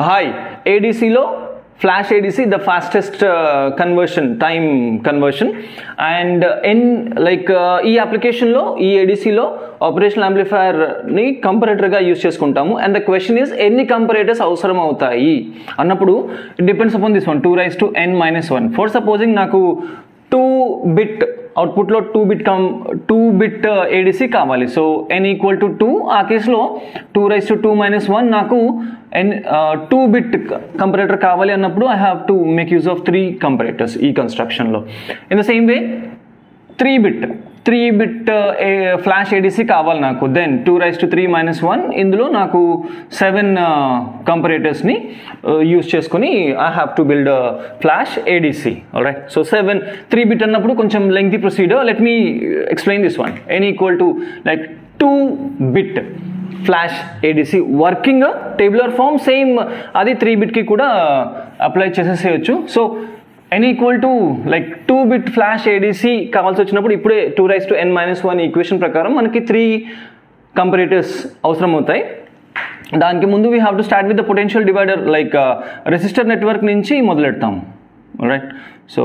High ఏడీసీలో flash ADC the fastest time conversion and ఈ అప్లికేషన్లో ఈ ఏడీసీలో ఆపరేషనల్ యాంప్లిఫైయర్ని కంపరేటర్గా యూజ్ చేసుకుంటాము. అండ్ ద క్వశ్చన్ ఈజ్ ఎన్ని కంపరేటర్స్ అవసరం అవుతాయి అన్నప్పుడు it depends upon this one 2n-1. For supposing నాకు 2 బిట్ అవుట్పుట్లో 2 బిట్ ఏడీసీ కావాలి. So n equal to 2. ఆ కేసులో 2^2-1 నాకు 2 బిట్ కంపరేటర్ కావాలి అన్నప్పుడు I have to make use of 3 comparators ఈ కన్స్ట్రక్షన్లో. In the same way 3 bit flash ADC కావాలి నాకు. దెన్ 2^3-1 ఇందులో నాకు 7 కంపరేటర్స్ని యూజ్ చేసుకుని I have to build flash ADC. Alright, so 3 bit అన్నప్పుడు కొంచెం lengthy procedure. Let me explain this one. n equal to 2 bit flash ADC working tabular form same అది 3 బిట్కి కూడా అప్లై చేసేసేయచ్చు. So n equal to 2 bit flash ADC కావాల్సి వచ్చినప్పుడు ఇప్పుడే 2^n-1 equation ప్రకారం మనకి 3 కంపరేటర్స్ అవసరం అవుతాయి. దానికి ముందు we have to start with the potential divider resistor network నుంచి మొదలెడతాం. రైట్, సో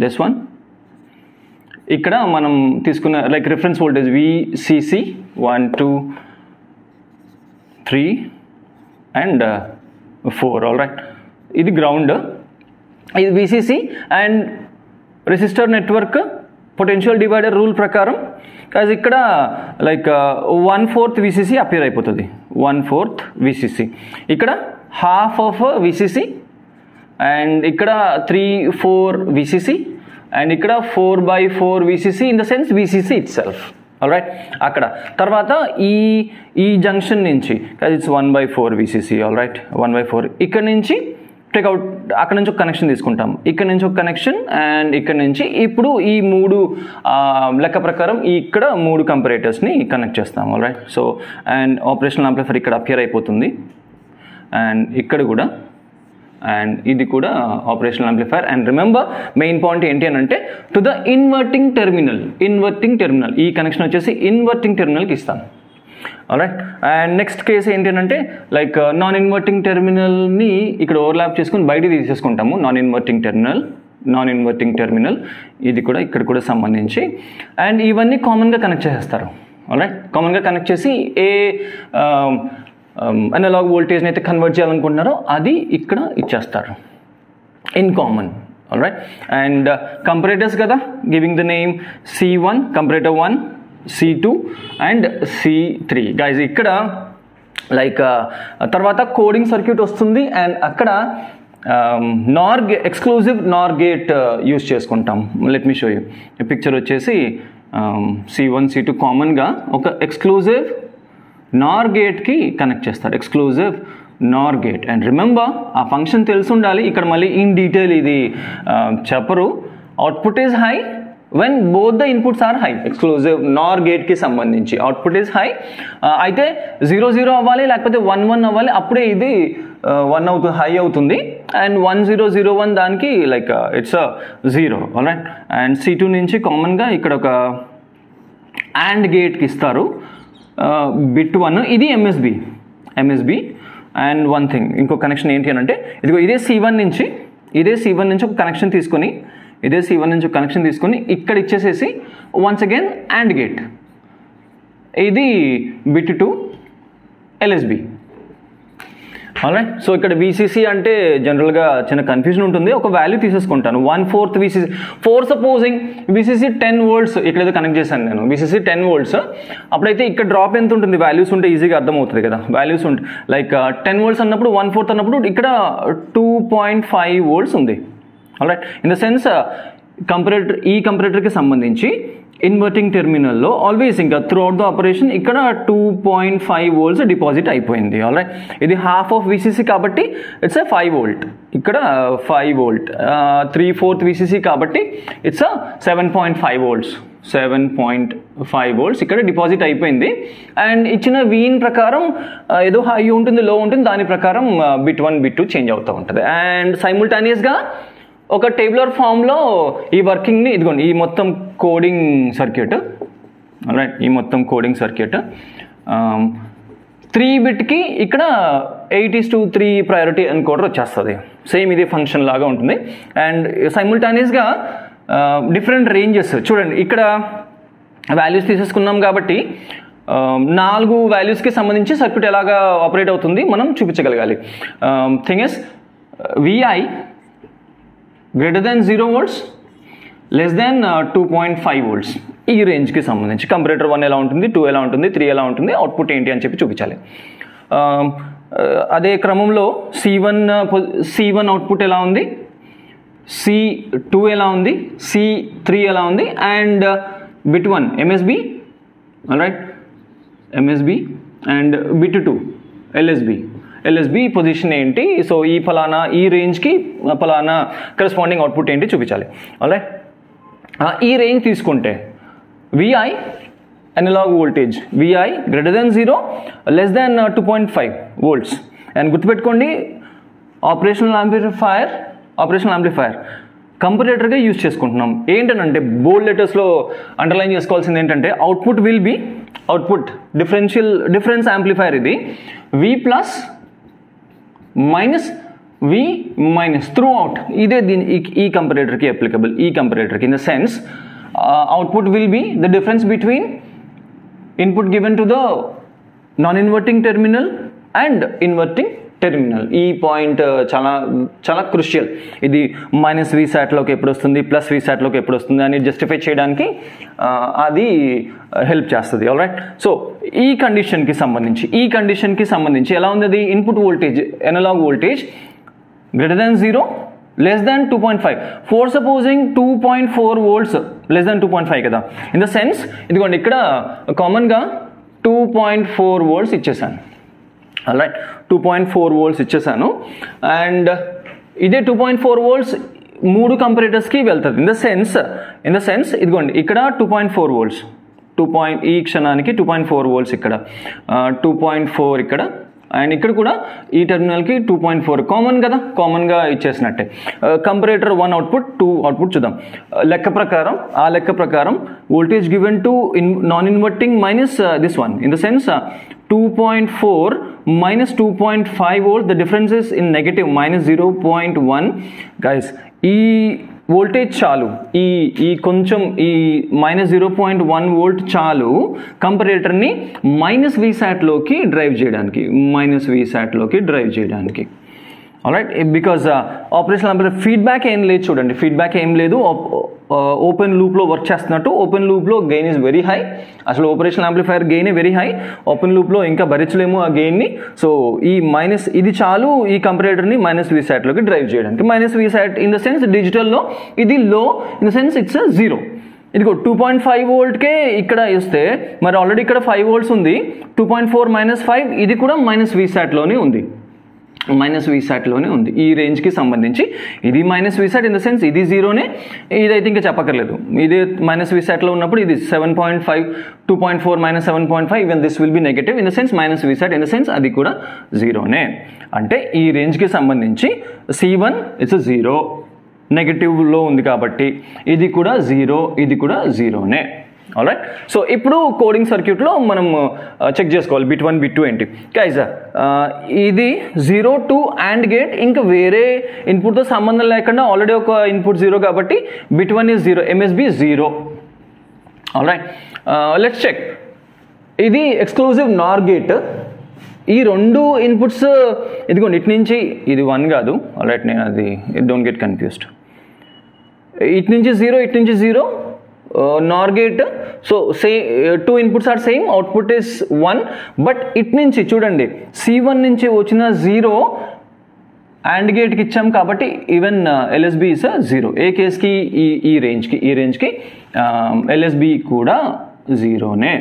దిస్ వన్ ఇక్కడ మనం తీసుకున్న reference voltage VCC 1 2 3 and 4. Alright, ఇది గ్రౌండ్, ఇది VCC and resistor network potential divider rule ప్రకారం ఇక్కడ 1/4 VCC అపియర్ అయిపోతుంది. 1/4 VCC, ఇక్కడ హాఫ్ ఆఫ్ VCC అండ్ ఇక్కడ 3/4 VCC అండ్ ఇక్కడ 4/4 VCC in the sense VCC it self. Alright, అక్కడ తర్వాత ఈ జంక్షన్ నుంచి ఇట్స్ 1/4 VCC. ఆల్రైట్, 1/4 ఇక్కడ నుంచి టేక్అవుట్, అక్కడ నుంచి ఒక కనెక్షన్ తీసుకుంటాం, ఇక్కడ నుంచి ఒక కనెక్షన్ అండ్ ఇక్కడ నుంచి ఇప్పుడు ఈ 3 లెక్క ప్రకారం ఇక్కడ 3 కంపరేటర్స్ని కనెక్ట్ చేస్తాం. Alright, so and operational amplifier ఇక్కడ అపియర్ అయిపోతుంది అండ్ ఇక్కడ కూడా అండ్ ఇది కూడా operational amplifier. And remember main point ఏంటి అని అంటే టు ద ఇన్వర్టింగ్ టెర్మినల్ ఈ కనెక్షన్ వచ్చేసి ఇన్వర్టింగ్ టెర్మినల్కి ఇస్తాను. ఆల్రైట్, అండ్ నెక్స్ట్ కేసు ఏంటి అంటే నాన్ ఇన్వర్టింగ్ టెర్మినల్ని ఇక్కడ ఓవర్లాప్ చేసుకుని బయట తీసేసుకుంటాము. నాన్ ఇన్వర్టింగ్ టెర్మినల్ ఇది కూడా ఇక్కడ కూడా సంబంధించి అండ్ ఇవన్నీ కామన్గా కనెక్ట్ చేసేస్తారు. ఆల్రైట్, కామన్గా కనెక్ట్ చేసి ఏ అనలాగ్ వోల్టేజ్ని అయితే కన్వర్ట్ చేయాలనుకుంటున్నారో అది ఇక్కడ ఇచ్చేస్తారు in common. Alright, and comparators కదా, giving the name C1 comparator 1, C2 and C3. Guys ఇక్కడ తర్వాత కోడింగ్ సర్క్యూట్ వస్తుంది అండ్ అక్కడ ఎక్స్క్లూజివ్ నార్ గేట్ యూజ్ చేసుకుంటాం. Let me show you. ఈ పిక్చర్ వచ్చేసి C1 C2 కామన్గా ఒక ఎక్స్క్లూజివ్ నార్ గేట్కి కనెక్ట్ చేస్తారు. Exclusive NOR gate. And remember ఆ ఫంక్షన్ తెలిసి ఉండాలి. ఇక్కడ మళ్ళీ ఇన్ డీటెయిల్ ఇది చెప్పరు. Output is high when both the inputs are high. Exclusive NOR గేట్కి సంబంధించి అవుట్పుట్ ఈజ్ హై అయితే 0-0 అవ్వాలి లేకపోతే 1-1 అవ్వాలి, అప్పుడే ఇది 1 అవుతుంది, హై అవుతుంది. అండ్ 1-0-0-1 దానికి ఇట్స్ 0. ఆల్రైట్, అండ్ C2 నుంచి కామన్గా ఇక్కడ ఒక అండ్ గేట్కి ఇస్తారు బిట్ 1. ఇది MSB. అండ్ వన్ థింగ్, ఇంకో కనెక్షన్ ఏంటి అని అంటే ఇదే C1 నుంచి ఒక కనెక్షన్ తీసుకొని ఇక్కడ ఇచ్చేసేసి వన్స్ అగైన్ అండ్ గేట్, ఇది బిట్ 2 LSB. ఆల్రైట్, సో ఇక్కడ VCC అంటే జనరల్గా చిన్న కన్ఫ్యూజన్ ఉంటుంది. ఒక వాల్యూ తీసేసుకుంటాను 1/4 VCC. For supposing VCC 10 volts ఇక్కడైతే కనెక్ట్ చేశాను నేను. VCC 10 volts. అప్పుడైతే ఇక్కడ డ్రాప్ ఎంత ఉంటుంది, వాల్యూస్ ఉంటే ఈజీగా అర్థమవుతుంది కదా. వాల్యూస్ ఉంటే 10 volts అన్నప్పుడు 1/4 అన్నప్పుడు ఇక్కడ 2.5 volts ఉంది. ఆల్రైట్, ఇన్ ద సెన్స్ ఈ కంపరేటర్కి సంబంధించి ఇన్వర్టింగ్ టెర్మినల్లో ఆల్వేస్ ఇంకా త్రూఅవుట్ ద ఆపరేషన్ ఇక్కడ 2.5 volts డిపాజిట్ అయిపోయింది. ఆల్రైట్, ఇది హాఫ్ ఆఫ్ VCC కాబట్టి ఇట్స్ 5 volt. ఇక్కడ 5 volt. 3/4 VCC కాబట్టి ఇట్స్ 7.5 volts. 7.5 volts ఇక్కడ డిపాజిట్ అయిపోయింది. అండ్ ఇచ్చిన వీన్ ప్రకారం ఏదో హై ఉంటుంది, లో ఉంటుంది, దాని ప్రకారం బిట్ 1 బిట్ 2 చేంజ్ అవుతూ ఉంటుంది. అండ్ సైముల్టానియస్గా ఒక టేబులర్ ఫామ్లో ఈ వర్కింగ్ని ఇదిగోండి, ఈ మొత్తం కోడింగ్ సర్క్యూట్. రైట్, ఈ మొత్తం కోడింగ్ సర్క్యూట్ 3 బిట్కి ఇక్కడ 8:3 ప్రయారిటీ ఎన్కోడర్ వచ్చేస్తుంది. సేమ్ ఇది ఫంక్షన్ లాగా ఉంటుంది. అండ్ సైముల్టానియస్గా డిఫరెంట్ రేంజెస్ చూడండి, ఇక్కడ వాల్యూస్ తీసేసుకున్నాం కాబట్టి 4 వాల్యూస్కి సంబంధించి సర్క్యూట్ ఎలాగా ఆపరేట్ అవుతుంది మనం చూపించగలగాలి. Thing is VI greater than 0 volts less than 2.5 volts ఈ రేంజ్కి సంబంధించి కంపరేటర్ 1 ఎలా ఉంటుంది, 2 ఎలా ఉంటుంది, 3 ఎలా ఉంటుంది, అవుట్పుట్ ఏంటి అని చెప్పి చూపించాలి. అదే క్రమంలో C1 అవుట్పుట్ ఎలా ఉంది, C2 ఎలా ఉంది, C3 ఎలా ఉంది, and bit 1 MSB, alright, MSB and bit 2 LSB position ఏంటి, సో ఈ ఫలానా ఈ రేంజ్కి ఫలానా కరెస్పాండింగ్ అవుట్పుట్ ఏంటి చూపించాలి. ఆల్రైట్, ఈ రేంజ్ తీసుకుంటే VI analog voltage VI greater than 0 less than 2.5 volts. And గుర్తుపెట్టుకోండి, ఆపరేషనల్ యాంప్లిఫైయర్ కంపరేటర్గా యూజ్ చేసుకుంటున్నాం. ఏంటంటే బోల్డ్ లెటర్స్లో అండర్లైన్ చేసుకోవాల్సింది ఏంటంటే అవుట్పుట్ డిఫరెన్స్ యాంప్లిఫైయర్ ఇది V plus minus V minus through out. ఇదే ఈ కంపరేటర్కి అప్లికబుల్. ఈ కంపరేటర్కి in the sense output will be the difference between input given to the non inverting terminal and inverting terminal. ఈ point చాలా చాలా crucial. ఇది -VSATలోకి ఎప్పుడు వస్తుంది, +VSATలోకి ఎప్పుడు వస్తుంది అని జస్టిఫై చేయడానికి అది హెల్ప్ చేస్తుంది. ఆల్రైట్, సో ఈ కండిషన్కి సంబంధించి ఎలా ఉంది, అది input voltage analog voltage greater than 0 less than 2.5. For supposing 2.4 volts less than 2.5 కదా. ఇన్ ద సెన్స్ ఇదిగోండి, ఇక్కడ కామన్గా 2.4 volts ఇచ్చేసాను. ఆల్రైట్, 2.4 volts ఇచ్చేసాను. అండ్ ఇదే 2.4 volts 3 కంపరేటర్స్కి వెళ్తుంది. ఇన్ ద సెన్స్ ఇదిగోండి, ఇక్కడ 2.4 volts, ఈ క్షణానికి 2.4 volts ఇక్కడ, 2.4 ఇక్కడ, అండ్ ఇక్కడ కూడా ఈ టెర్మినల్కి 2.4 కామన్గా ఇచ్చేసినట్టే. కంపరేటర్ 1 అవుట్పుట్ 2 అవుట్పుట్ చూద్దాం. లెక్క ప్రకారం voltage given to non inverting minus this one. In the sense 2.4 minus 2.5 volts, the difference is in negative -0.1. guys, ఈ వోల్టేజ్ చాలు, ఈ కొంచెం ఈ -0.1 volt చాలు కంపరేటర్ని -VSATలోకి డ్రైవ్ చేయడానికి. Alright, because operational amplifier feedback ఏం లేదు. చూడండి, ఫీడ్బ్యాక్ ఏం లేదు. ఓపెన్ లూప్లో వర్క్ చేస్తున్నట్టు. ఓపెన్ లూప్లో గెయిన్ ఈజ్ వెరీ హై. అసలు operational amplifier gain very high. Open లూప్లో ఇంకా భరించలేము ఆ గెయిన్ని. సో ఇది చాలు ఈ కంపరేటర్ని -VSATలోకి డ్రైవ్ చేయడానికి. -VSAT ఇన్ ద సెన్స్ డిజిటల్లో ఇది లో, ఇన్ ద సెన్స్ ఇట్స్ 0. ఇదిగో 2.5 voltకే ఇక్కడ ఇస్తే మరి ఆల్రెడీ ఇక్కడ 5 volts ఉంది. 2.4 - 5 ఇది కూడా -VSATలోనే ఉంది. ఈ రేంజ్కి సంబంధించి ఇది -VSAT ఇన్ ద సెన్స్ ఇది 0నే. ఇదైతే ఇంకా చెప్పక్కర్లేదు. ఇదే -VSATలో ఉన్నప్పుడు ఇది 7.5, 2.4 - 7.5, even this will be negative in the sense -VSAT in the sense అది కూడా 0నే. అంటే ఈ రేంజ్కి సంబంధించి C1 ఇట్స్ 0, నెగటివ్లో ఉంది కాబట్టి ఇది కూడా 0, ఇది కూడా 0నే. ఆల్రైట్, సో ఇప్పుడు కోడింగ్ సర్క్యూట్లో మనం చెక్ చేసుకోవాలి బిట్ 1 బిట్ 2 ఏంటి. గైస్, ఇది 0 to AND గేట్, ఇంకా వేరే ఇన్పుట్తో సంబంధం లేకుండా ఆల్రెడీ ఒక ఇన్పుట్ 0 కాబట్టి బిట్ 1 is 0, MSB 0. Alright, let's check. ఇది ఎక్స్క్లూజివ్ NOR గేట్. ఈ 2 ఇన్పుట్స్ ఇదిగోండి, ఇటు నుంచి ఇది 1 కాదు. ఆల్రైట్, నేను అది డోంట్ గెట్ కన్ఫ్యూజ్డ్. ఇటు నుంచి 0, ఇటు నుంచి 0, NOR gate. So 2 inputs are same, output is 1. But ఇటు నుంచి చూడండి, C1 నుంచి వచ్చిన 0 AND గేట్కి ఇచ్చాం కాబట్టి ఈవెన్ LSB is 0. ఏ కేస్కి, ఈ రేంజ్కి LSB కూడా 0నే.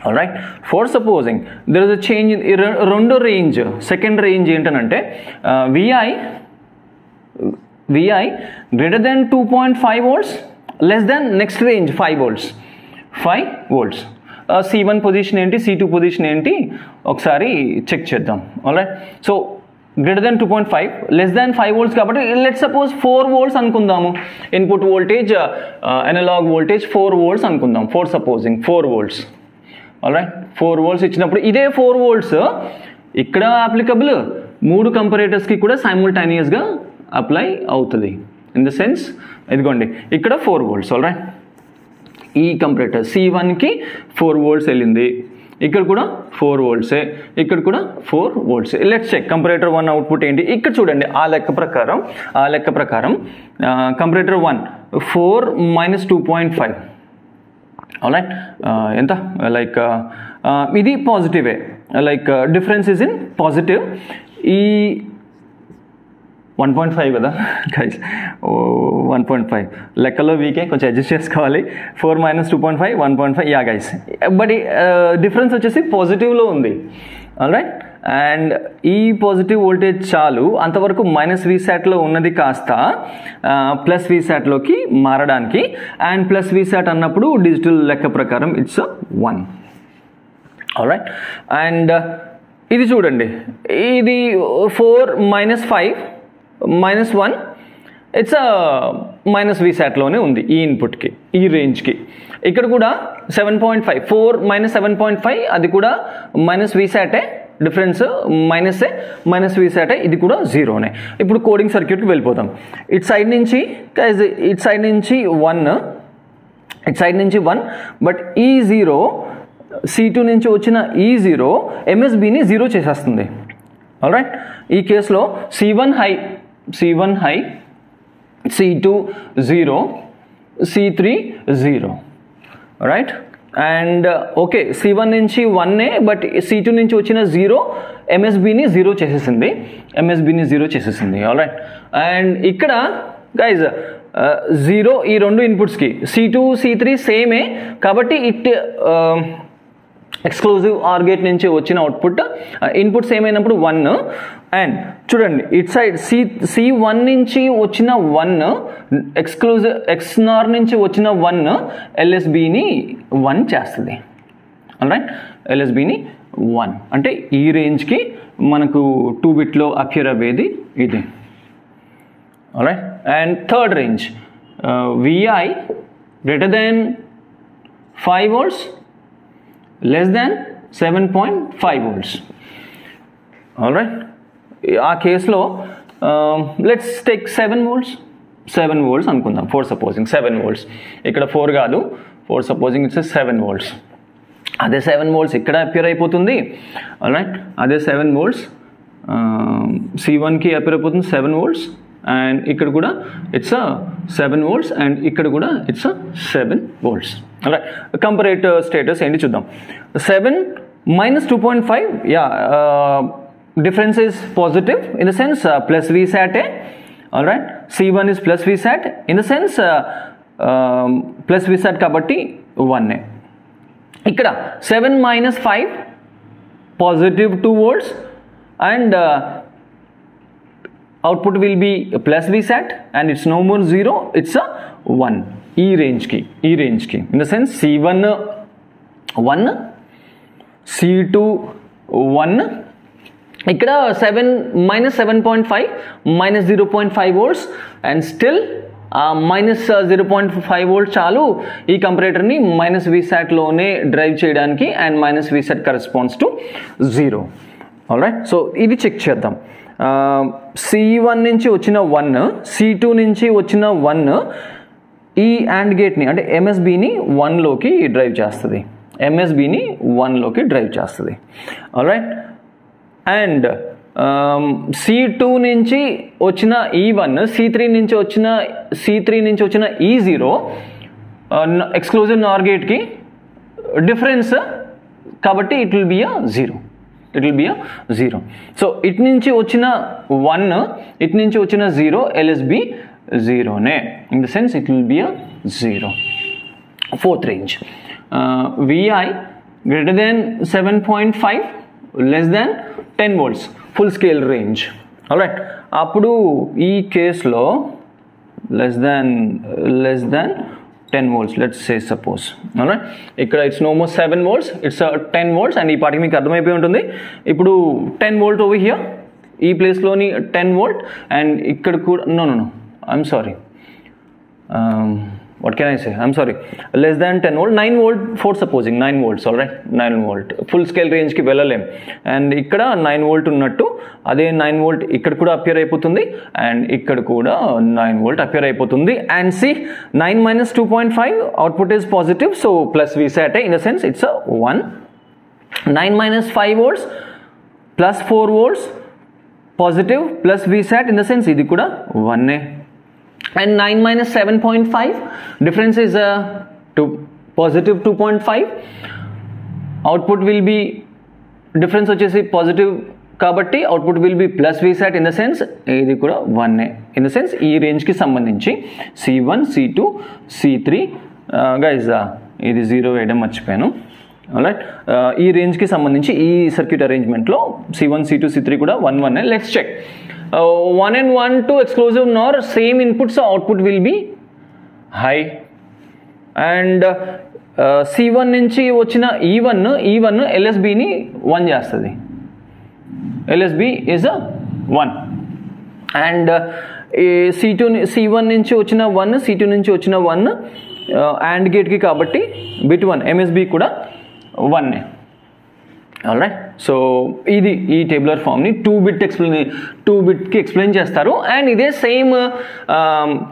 ఆల్రైట్, for supposing there is a change in రెండో రేంజ్. సెకండ్ రేంజ్ ఏంటనంటే VI greater than 2.5 volts less than next range 5 volts. C1 position ఏంటి, C2 పొజిషన్ ఏంటి ఒకసారి చెక్ చేద్దాం. Alright, so greater than 2.5 less than 5 volts కాబట్టి లెట్స్ సపోజ్ 4 volts అనుకుందాము. Input voltage analog voltage 4 volts అనుకుందాం. For supposing 4 volts. Alright 4 volts ఇచ్చినప్పుడు ఇదే 4 volts ఇక్కడ అప్లికబుల్ 3 కంపరేటర్స్కి కూడా సైమల్టేనియస్గా అప్లై అవుతుంది. ఇన్ ద సెన్స్ ఇదిగోండి ఇక్కడ 4 volts. ఆల్రైట్ ఈ కంపరేటర్ C1కి 4 volts వెళ్ళింది, ఇక్కడ కూడా 4 volts, ఇక్కడ కూడా 4 volts. Let's check comparator 1 output ఏంటి. ఇక్కడ చూడండి ఆ లెక్క ప్రకారం కంపరేటర్ 1 4 - 2.5. ఆల్రైట్ ఎంత లైక్ ఇది పాజిటివే, like difference is in positive. ఈ 1.5 కదా గైస్, 1.5 లెక్కలో వీకే కొంచెం అడ్జస్ట్ చేసుకోవాలి. 4 - 2.5 1.5 యా గైస్, బట్ డిఫరెన్స్ వచ్చేసి పాజిటివ్లో ఉంది. ఆల్రైట్ అండ్ ఈ పాజిటివ్ వోల్టేజ్ చాలు అంతవరకు -Vsatలో ఉన్నది కాస్త +Vsatలోకి మారడానికి. అండ్ +Vsat అన్నప్పుడు డిజిటల్ లెక్క ప్రకారం ఇట్స్ 1. ఆల్రైట్ అండ్ ఇది చూడండి, ఇది 4 - 5 - 1 ఇట్స్ -Vsatలోనే ఉంది ఈ ఇన్పుట్కి, ఈ రేంజ్కి. ఇక్కడ కూడా 7.5 4 - 7.5 అది కూడా -Vsatే, డిఫరెన్స్ -Vsat, ఇది కూడా 0నే. ఇప్పుడు కోడింగ్ సర్క్యూట్కి వెళ్ళిపోతాం. ఇటు సైడ్ నుంచి 1 బట్ ఈ 0 C2 నుంచి వచ్చిన ఈ 0 MSBని 0 చేసేస్తుంది. ఆల్రైట్ ఈ కేసులో C1 high, C2 0, C3 0. Right and okay C1 నుంచి 1ఏ బట్ C2 నుంచి వచ్చిన 0 MSBని 0 చేసేసింది. ఆల్రైట్ అండ్ ఇక్కడ గైజ్ 0 ఈ రెండు ఇన్పుట్స్కి C2 C3 సేమే కాబట్టి ఎక్స్క్లూజివ్ ఆర్ గేట్ నుంచి వచ్చిన అవుట్పుట్ ఇన్పుట్స్ ఏమైనప్పుడు 1. అండ్ చూడండి ఇట్ సైడ్ C1 నుంచి వచ్చిన 1 ఎక్స్క్లూజివ్ XNOR నుంచి వచ్చిన 1 LSBని 1 చేస్తుంది. ఆల్రైట్ LSBని 1 అంటే ఈ రేంజ్కి మనకు 2 బిట్లో అపియర్ అయ్యేది ఇది. Alright and third range VI greater than 5 volts less than 7.5 volts. Alright ఆ కేసులో లెట్స్ టేక్ 7 volts అనుకుందాం. 4 సపోజింగ్ 7 volts, ఇక్కడ 4 కాదు 4 సపోజింగ్ ఇట్స్ 7 volts. అదే 7 volts ఇక్కడ అపియర్ అయిపోతుంది. ఆల్రైట్ అదే 7 volts C1కి అపియర్ అయిపోతుంది 7 volts అండ్ ఇక్కడ కూడా ఇట్స్ 7 volts అండ్ ఇక్కడ కూడా it's 7 volts. Right comparative status ఏంటి చూద్దాం. 7 - 2.5 yeah difference is positive in the sense +Vsat. Alright C1 is +Vsat in the sense +Vsat kabatti 1. ikkada 7 - 5 positive 2 volts and output will be +Vsat and it's no more 0, it's a 1. ఈ రేంజ్కి in the sense C1 1 C2 1 ఇక్కడ 7 - 7.5 -0.5 volts and still -0.5 volts చాలు ఈ కంపరేటర్ని -Vsatలోనే drive చేయడానికి and -Vsat corresponds to 0. Alright so ఇది check చేద్దాం. C1 నుంచి వచ్చిన 1 C2 నుంచి వచ్చిన 1 ఈ AND గేట్ని అంటే MSBని 1లోకి డ్రైవ్ చేస్తుంది. ఆల్రైట్ అండ్ C2 నుంచి వచ్చిన E1 C3 నుంచి వచ్చిన E0 ఎక్స్క్లూజివ్ NOR గేట్కి డిఫరెన్స్ కాబట్టి it will be a 0. So ఇటు నుంచి వచ్చిన 1 ఇటు నుంచి వచ్చిన 0 LSB 0నే. In the sense it will be a 0. Fourth range VI greater than 7.5 less than 10 volts full scale range. Alright అప్పుడు ఈ కేసులో less than 10 volts let's say suppose. Alright ఇక్కడ it's no more 7 volts, it's 10 volts and ఈ పాటికి మీకు అర్థమైపోయి ఉంటుంది. ఇప్పుడు 10 volt ఓవర్ హియర్ ఈ ప్లేస్లోని 10 volt అండ్ ఇక్కడ కూడా no I'm sorry what can I say, I'm sorry, less than 10 volt, 9 volt for supposing 9 volts, alright, 9 volt full scale range ki vellalem, and ikkada 9 volt unnattu ade 9 volt ikkada kuda appear అయిపోతుంది and ikkada kuda 9 volt appear అయిపోతుంది. And see, 9 minus 2.5 output is positive, so plus Vsat in the sense it's a 1. 9 minus 5 volts plus 4 volts positive plus Vsat in the sense idi kuda 1. And 9 minus 7.5 difference is 2 positive 2.5. Output will be difference వచ్చేసి positive కాబట్టి output will be plus Vsat in the sense ఇది కూడా 1 in the sense ఈ range కి సంబంధించి C1 C2 C3 guys ఇది 0 వేయడం మర్చిపోయాను. alright, ఈ రేంజ్ కి సంబంధించి ఈ సర్క్యూట్ అరేంజ్మెంట్ లో C1 C2 C3 కూడా 1 1. Let's check. 1 and 1 to exclusive NOR, same input, so output will be high. And C1 నుంచి వచ్చిన E1 LSB ని 1 చేస్తుంది. LSB is a 1. And C1 నుంచి వచ్చిన 1 C2 నుంచి వచ్చిన 1 AND గేట్ కి కాబట్టి bit 1 MSB కూడా 1. alright, so ఇది ఈ టేబులర్ ఫామ్ ని 2 bit కి ఎక్స్ప్లెయిన్ చేస్తారు. అండ్ ఇదే సేమ్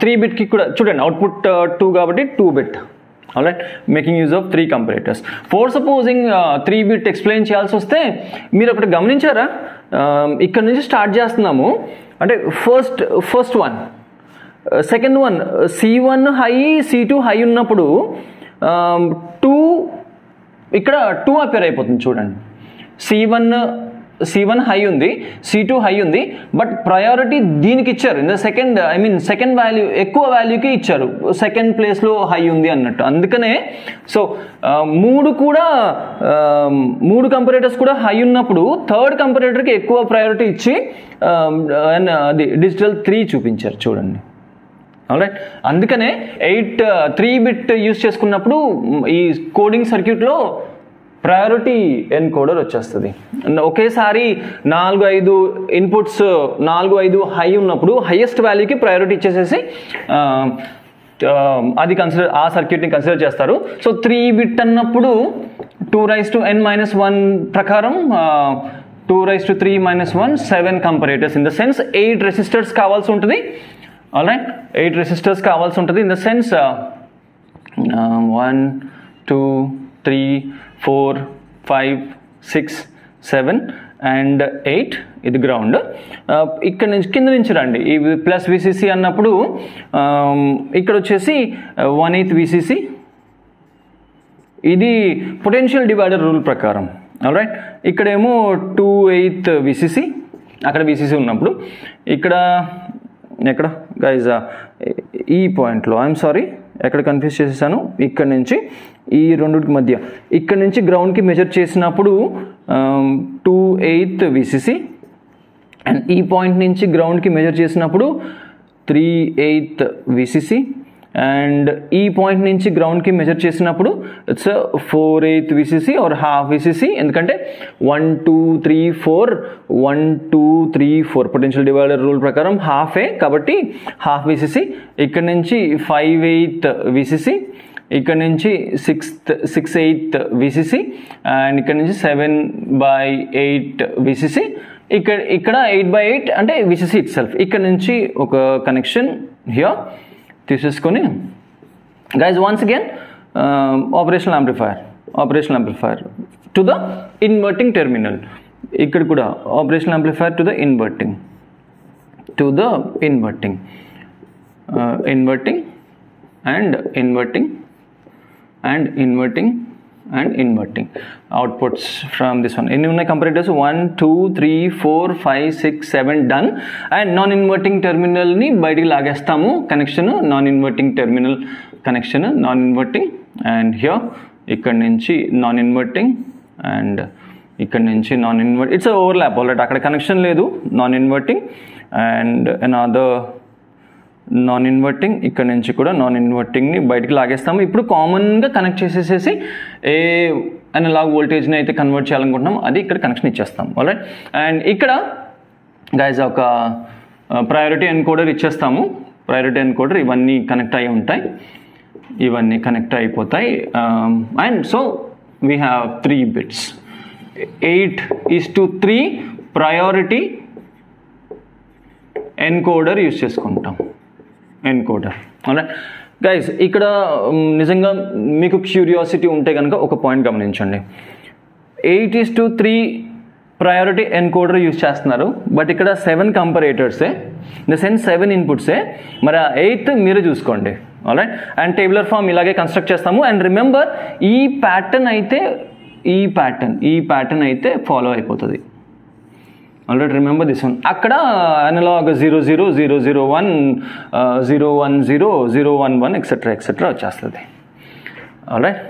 3 bit కి కూడా చూడండి, అవుట్పుట్ 2 కాబట్టి 2 bit. alright, making use of 3 comparators. For supposing 3 bit explain చేయాల్సి వస్తే మీరు ఒకటి గమనించారా, ఇక్కడ నుంచి స్టార్ట్ చేస్తున్నాము అంటే first one, second one C1 high C2 high ఉన్నప్పుడు 2 ఇక్కడ 2 అపేర్ అయిపోతుంది. చూడండి, C1 హై ఉంది, C2 హై ఉంది, బట్ ప్రయారిటీ దీనికి ఇచ్చారు. ఇన్ ద సెకండ్ వాల్యూ ఎక్కువ వాల్యూకి ఇచ్చారు, సెకండ్ ప్లేస్లో హై ఉంది అన్నట్టు. అందుకనే సో మూడు కంపారేటర్స్ కూడా హై ఉన్నప్పుడు థర్డ్ కంపారేటర్కి ఎక్కువ ప్రయారిటీ ఇచ్చి అది డిజిటల్ 3 చూపించారు. చూడండి, ఆల్రైట్, అందుకనే 3 bit యూజ్ చేసుకున్నప్పుడు ఈ కోడింగ్ సర్క్యూట్లో ప్రయారిటీ ఎన్కోడర్ వచ్చేస్తుంది. ఒకేసారి 4-5 ఇన్పుట్స్ 4-5 హై ఉన్నప్పుడు హైయెస్ట్ వాల్యూకి ప్రయారిటీ ఇచ్చేసేసి అది ఆ సర్క్యూట్ని కన్సిడర్ చేస్తారు. సో 3 bit అన్నప్పుడు 2n-1 ప్రకారం 2-3 - 1 7 కంపారేటర్స్. ఇన్ ద సెన్స్ 8 రెసిస్టర్స్ కావాల్సి ఉంటుంది. ఆల్రైట్, 8 రెసిస్టర్స్ కావాల్సి ఉంటుంది. ఇన్ ద సెన్స్ 1 2 3 4 5 6 7 and 8 ఇది గ్రౌండ్. ఇక్కడ నుంచి కింద నుంచి రండి, ఈ ప్లస్ VCC అన్నప్పుడు ఇక్కడ వచ్చేసి 1/8 VCC, ఇది పొటెన్షియల్ డివైడర్ రూల్ ప్రకారం. ఆల్రైట్, ఇక్కడేమో 2/8 VCC, అక్కడ VCC ఉన్నప్పుడు ఎక్కడ గైజ్ ఈ పాయింట్లో ఐఎమ్ సారీ ఎక్కడ కన్ఫ్యూజ్ చేసేసాను. ఇక్కడ నుంచి ఈ రెండుకి మధ్య ఇక్కడ నుంచి గ్రౌండ్కి మెజర్ చేసినప్పుడు 2/8 VCC, అండ్ ఈ పాయింట్ నుంచి గ్రౌండ్కి మెజర్ చేసినప్పుడు 3/8 VCC, అండ్ ఈ పాయింట్ నుంచి గ్రౌండ్కి మెజర్ చేసినప్పుడు it's 4/8 VCC or half VCC. ఎందుకంటే 1 2 3 4 1 2 3 4 పొటెన్షియల్ డివైడర్ రూల్ ప్రకారం హాఫే కాబట్టి హాఫ్ VCC. ఇక్కడ నుంచి 5/8 VCC, ఇక్కడ నుంచి 6/8 VCC, అండ్ ఇక్కడ నుంచి 7/8 VCC. ఇక్కడ 8/8 అంటే VCC ఇట్ సెల్ఫ్. ఇక్కడ నుంచి ఒక కనెక్షన్ హియర్ తీసేసుకొని guys once again operational amplifier to the inverting terminal. ఇక్కడ కూడా operational amplifier to the inverting and inverting outputs from this one. ఎన్ని ఉన్నాయి కంపారేటర్స్? 1 2 3 4 5 6 7 డన్. అండ్ నాన్ ఇన్వర్టింగ్ టెర్మినల్ని బయటికి లాగేస్తాము connection, non inverting terminal connection, non inverting. And here ఇక్కడ నుంచి నాన్ ఇన్వర్టింగ్ అండ్ ఇక్కడ నుంచి non invert, it's overlap. Already అక్కడ కనెక్షన్ లేదు, non inverting and another non inverting, ఇక్కడ నుంచి కూడా నాన్ ఇన్వర్టింగ్ని బయటికి లాగేస్తాము. ఇప్పుడు కామన్గా కనెక్ట్ చేసేసేసి ఏ అనలాగ్ వోల్టేజ్ని అయితే కన్వర్ట్ చేయాలనుకుంటున్నాం అది ఇక్కడ కనెక్షన్ ఇచ్చేస్తాం. ఆల్రైట్, అండ్ ఇక్కడ గైజ్ ఒక ప్రయారిటీ ఎన్కోడర్ ఇచ్చేస్తాము. ప్రయారిటీ ఎన్కోడర్ ఇవన్నీ కనెక్ట్ అయి ఉంటాయి. ఇవన్నీ కనెక్ట్ అయిపోతాయి. And so we have 3 bits. 8:3 priority encoder use చేసుకుంటాం. ఎన్కోడర్. రైట్ గైస్, ఇక్కడ నిజంగా మీకు క్యూరియాసిటీ ఉంటే కనుక ఒక పాయింట్ గమనించండి. 8:3 ప్రయారిటీ ఎన్కోడర్ యూజ్ చేస్తున్నారు, బట్ ఇక్కడ 7 కంపరేటర్సే, ఇన్ ద సెన్స్ 7 ఇన్పుట్సే. మరి ఆ 8th మీరే చూసుకోండి. ఆల్రైట్, అండ్ టేబులర్ ఫామ్ ఇలాగే కన్స్ట్రక్ట్ చేస్తాము. అండ్ రిమెంబర్, ఈ ప్యాటర్న్ అయితే ఫాలో అయిపోతుంది. Already remember this one. అక్కడ అనలాగ్ 00, 001, 010, 011 ఎక్సెట్రా వచ్చేస్తుంది. ఆల్రైట్.